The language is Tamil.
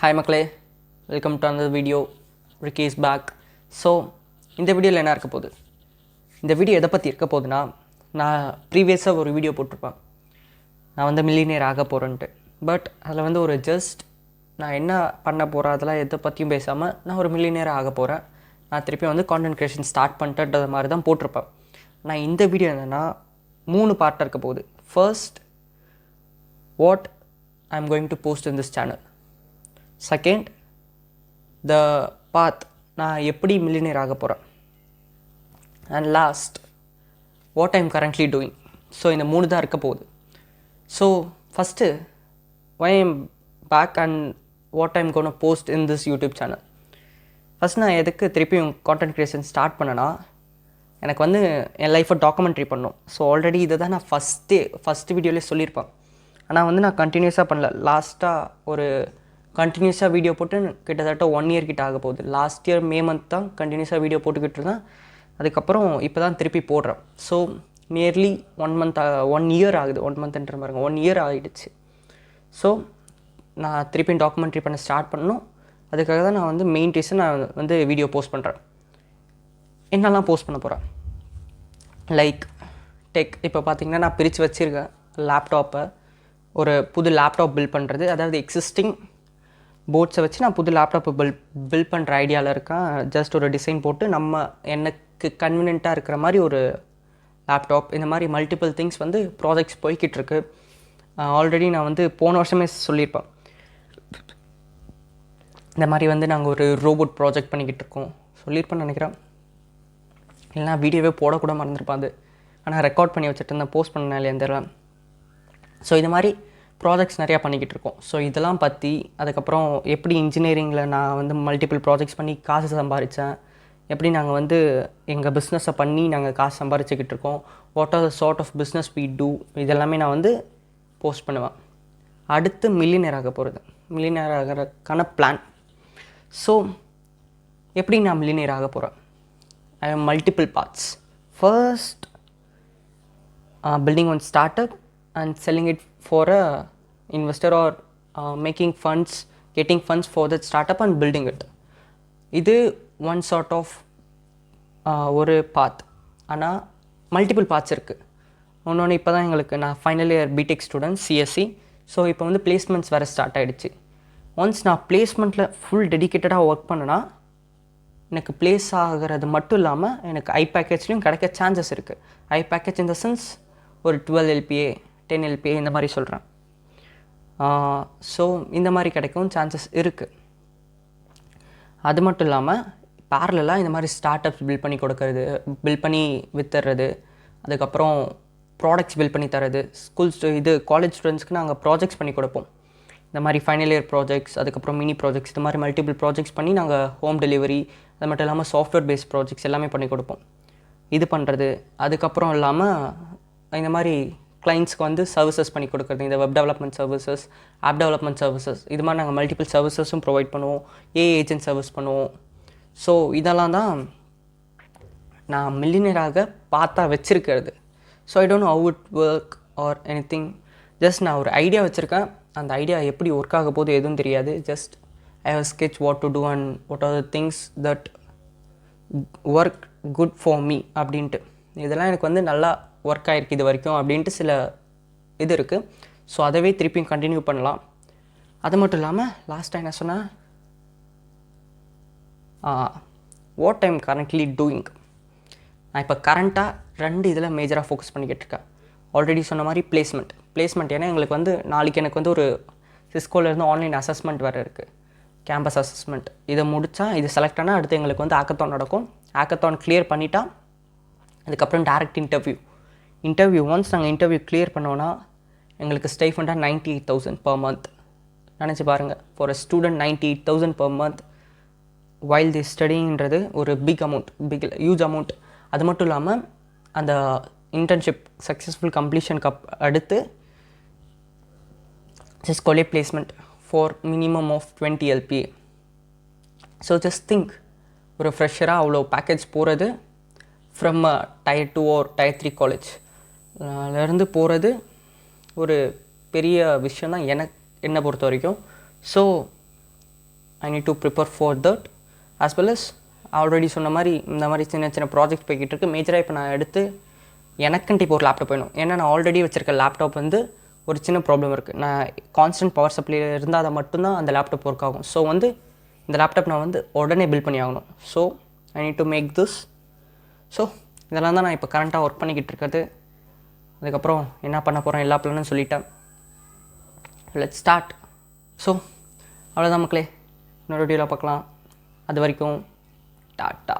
Hi மக்களே, welcome to another video. Ricky is back. So இந்த வீடியோவில் என்ன இருக்க போகுது? இந்த வீடியோ எதை பற்றி இருக்க போகுதுன்னா, நான் ப்ரீவியஸாக ஒரு வீடியோ போட்டிருப்பேன், நான் வந்து மில்லினியர் ஆக போகிறேன்ட்டு. பட் அதில் வந்து ஒரு ஜஸ்ட் நான் என்ன பண்ண போகிறேன் அதெல்லாம் எதை பற்றியும் பேசாமல் நான் ஒரு மில்லினியர் ஆக போகிறேன், நான் திருப்பி வந்து கான்டென்ட் க்ரியேஷன் ஸ்டார்ட் பண்ணிட்டேன்றது மாதிரி தான் போட்டிருப்பேன். நான் இந்த வீடியோ என்னென்னா 3 பார்ட்டாக இருக்க போகுது. First, what I am going to post in this channel. Second, the path, நான் எப்படி மில்லினியர் ஆக போகிறேன். And last, what I am currently doing. So இந்த 3 தான் இருக்க போகுது. So first, why I am back and what I am gonna post in this YouTube channel. First நான் எதுக்கு திருப்பியும் கான்டென்ட் க்ரியேஷன் ஸ்டார்ட் பண்ணேன்னா, எனக்கு வந்து என் லைஃப்பை டாக்குமெண்ட்ரி பண்ணணும். ஸோ ஆல்ரெடி இதை தான் நான் ஃபஸ்ட்டு வீடியோலேயே சொல்லியிருப்பேன். ஆனால் வந்து நான் கண்டினியூஸாக பண்ணல. லாஸ்ட்டாக ஒரு கண்டினியூஸாக வீடியோ போட்டு கிட்டத்தட்ட 1 இயர் கிட்ட ஆக போகுது. லாஸ்ட் இயர் மே மந்த் தான் கண்டினியூஸாக வீடியோ போட்டுக்கிட்டு இருந்தேன். அதுக்கப்புறம் இப்போ தான் திருப்பி போடுறேன். ஸோ நியர்லி 1 இயர் ஆகுது. 1 மந்த்ன்ற பாருங்க, 1 இயர் ஆகிடுச்சு. ஸோ நான் திருப்பி டாக்குமெண்ட்ரி பண்ண ஸ்டார்ட் பண்ணணும். அதுக்காக தான் நான் வந்து மெயின் ரீசன் நான் வந்து வீடியோ போஸ்ட் பண்ணுறேன். என்னெல்லாம் போஸ்ட் பண்ண போகிறேன், லைக் டெக். இப்போ பார்த்தீங்கன்னா நான் பிரித்து வச்சுருக்கேன் லேப்டாப்பை. ஒரு புது லேப்டாப் பில்ட் பண்ணுறது, அதாவது எக்ஸிஸ்டிங் போர்ட்ஸை வச்சு நான் புது லேப்டாப்பை பில்ட் பண்ணுற ஐடியாவில் இருக்கேன். ஜஸ்ட் ஒரு டிசைன் போட்டு எனக்கு கன்வீனியண்ட்டாக இருக்கிற மாதிரி ஒரு லேப்டாப், இந்த மாதிரி மல்டிபிள் திங்ஸ் வந்து ப்ராஜெக்ட்ஸ் போய்கிட்டு இருக்கு. ஆல்ரெடி நான் வந்து போன வருஷமே சொல்லியிருப்பேன், இந்த மாதிரி வந்து நாங்கள் ஒரு ரோபோட் ப்ராஜெக்ட் பண்ணிக்கிட்டு இருக்கோம் சொல்லியிருப்பேன்னு நினைக்கிறேன். இல்லைனா வீடியோவே போடக்கூட மறந்துருப்பான் அது. ஆனால் ரெக்கார்ட் பண்ணி வச்சுட்டு இருந்தேன், போஸ்ட் பண்ணேன் இல்லையா தெரியல. ஸோ இது மாதிரி ப்ராஜெக்ட்ஸ் நிறையா பண்ணிக்கிட்டு இருக்கோம். ஸோ இதெல்லாம் பற்றி, அதுக்கப்புறம் எப்படி இன்ஜினியரிங்கில் நான் வந்து மல்டிபிள் ப்ராஜெக்ட்ஸ் பண்ணி காசு சம்பாதிச்சேன், எப்படி நாங்கள் வந்து எங்கள் பிஸ்னஸை பண்ணி நாங்கள் காசு சம்பாதிச்சிக்கிட்டு இருக்கோம், what are the sort of business we do, இதெல்லாமே நான் வந்து போஸ்ட் பண்ணுவேன். அடுத்து மில்லினியர் ஆக போகிறது, மில்லினியர் ஆகிறதுக்கான பிளான். ஸோ எப்படி நான் மில்லினியர் ஆக போகிறேன், I have multiple parts. First, building one startup and selling it for a investor, or making funds, getting funds for that startup and building it. இது one sort of ஒரு பாத். ஆனால் மல்டிபிள் பார்ட்ஸ் இருக்குது. ஒன்று இப்போ தான் எங்களுக்கு, நான் final year BTech student CSC. So இப்போ வந்து பிளேஸ்மெண்ட்ஸ் வேறு ஸ்டார்ட் ஆகிடுச்சு. ஒன்ஸ் நான் பிளேஸ்மெண்ட்டில் ஃபுல் டெடிக்கேட்டடாக ஒர்க் பண்ணேன்னா, எனக்கு ப்ளேஸ் ஆகிறது மட்டும் இல்லாமல் எனக்கு ஐ பேக்கேஜ்லேயும் கிடைக்க சான்சஸ் இருக்குது. ஐ பேக்கேஜ் இன் த சென்ஸ் ஒரு 12 LPA 10 LPA இந்த மாதிரி சொல்கிறேன். ஸோ இந்த மாதிரி கிடைக்கவும் சான்சஸ் இருக்குது. அது மட்டும் இல்லாமல் பேரலாக இந்த மாதிரி ஸ்டார்ட் அப்ஸ் பில்ட் பண்ணி கொடுக்கறது, பில்ட் பண்ணி வித்துறது, அதுக்கப்புறம் ப்ராடக்ட்ஸ் பில்ட் பண்ணி தரது. காலேஜ் ஸ்டூடெண்ட்ஸ்க்கு நாங்கள் ப்ராஜெக்ட்ஸ் பண்ணி கொடுப்போம். இந்த மாதிரி ஃபைனல் இயர் ப்ராஜெக்ட்ஸ், அதுக்கப்புறம் மினி ப்ராஜெக்ட்ஸ், இந்த மாதிரி மல்டிபிள் ப்ராஜெக்ட்ஸ் பண்ணி நாங்கள் ஹோம் டெலிவரி, அது மட்டும் இல்லாமல் சாஃப்ட்வேர் பேஸ்ட் ப்ராஜெக்ட்ஸ் எல்லாமே பண்ணி கொடுப்போம். இது பண்ணுறது, அதுக்கப்புறம் இல்லாமல் இந்த மாதிரி கிளைண்ட்ஸ்க்கு வந்து சர்வீசஸ் பண்ணி கொடுக்குறது, இந்த web development services, app development services, இது மாதிரி நாங்கள் மல்டிபிள் சர்வீசஸும் ப்ரொவைட் பண்ணுவோம். ஏஜென்ட் சர்வீஸ் பண்ணுவோம். ஸோ இதெல்லாம் தான் நான் மில்லினியராக பார்த்தா வச்சுருக்கிறது. So I don't know how it work or anything. Just நான் ஒரு ஐடியா வச்சுருக்கேன். அந்த ஐடியா எப்படி ஒர்க் ஆக போது எதுவும் தெரியாது. Just I have sketch what to do and what are the things that work good for me அப்படின்ட்டு. இதெல்லாம் எனக்கு வந்து நல்லா ஒர்க் ஆகிருக்கு இது வரைக்கும் அப்படின்ட்டு சில இது இருக்குது. ஸோ அதவே திருப்பியும் கண்டினியூ பண்ணலாம். அது மட்டும் இல்லாமல் லாஸ்ட்டாக என்ன சொன்னேன், what I am currently doing. நான் இப்போ கரண்ட்டாக 2 இதில் மேஜராக ஃபோக்கஸ் பண்ணிக்கிட்டு இருக்கேன். ஆல்ரெடி சொன்ன மாதிரி பிளேஸ்மெண்ட். ஏன்னா எங்களுக்கு வந்து நாளைக்கு எனக்கு வந்து ஒரு சிஸ்கோலேருந்து ஆன்லைன் அசஸ்மெண்ட் வேறு இருக்குது, கேம்பஸ் அசஸ்மெண்ட். இதை முடித்தா, இது செலக்ட் ஆனால் அடுத்து எங்களுக்கு வந்து ஹேக்கத்தான் நடக்கும். ஹேக்கத்தான் கிளியர் பண்ணிட்டா அதுக்கப்புறம் டேரக்ட் இன்டர்வியூ. ஒன்ஸ் நாங்கள் இன்டர்வியூ கிளியர் பண்ணோன்னா எங்களுக்கு ஸ்டைஃபண்டாக 98,000 per month. நினச்சி பாருங்கள், for a student 98,000 per month while the ஸ்டடிங்கிறது ஒரு ஹியூஜ் அமௌண்ட். அது மட்டும் இல்லாமல் அந்த இன்டர்ன்ஷிப் சக்ஸஸ்ஃபுல் கம்ப்ளீஷனுக்கு அடுத்து சிஸ்கோலே placement for minimum of 20 LPA. So just think, ஒரு ஃப்ரெஷராக அவ்வளோ பேக்கேஜ் போகிறது from Tier 2 or Tier 3 college இருந்து போகிறது ஒரு பெரிய விஷயம் தான் என்னை பொறுத்த வரைக்கும். So I need to prepare for that as well as already சொன்ன மாதிரி இந்த மாதிரி சின்ன சின்ன ப்ராஜெக்ட் போய்கிட்டு இருக்குது. மேஜராக இப்போ நான் எடுத்து எனக்குன்ட்டு இப்போ ஒரு லேப்டாப் வேணும். ஏன்னா நான் ஆல்ரெடி வச்சுருக்க லேப்டாப் வந்து ஒரு சின்ன ப்ராப்ளம் இருக்குது. நான் கான்ஸ்டன்ட் பவர் சப்ளை இருந்தால் அதை மட்டும்தான் அந்த லேப்டாப் ஒர்க் ஆகும். ஸோ வந்து இந்த லேப்டாப் நான் வந்து உடனே பில்ட் பண்ணி ஆகணும். So I need to make this. So இதெல்லாம் தான் நான் இப்போ கரண்ட்டாக ஒர்க் பண்ணிக்கிட்டு இருக்கிறது. அதுக்கப்புறம் என்ன பண்ண போகிறேன் எல்லா பிளானும் சொல்லிட்டேன். Let's start. ஸோ அவ்வளோதான் மக்களே, இன்னொரு வீடியோவில் பார்க்கலாம். அது வரைக்கும் டாட்டா.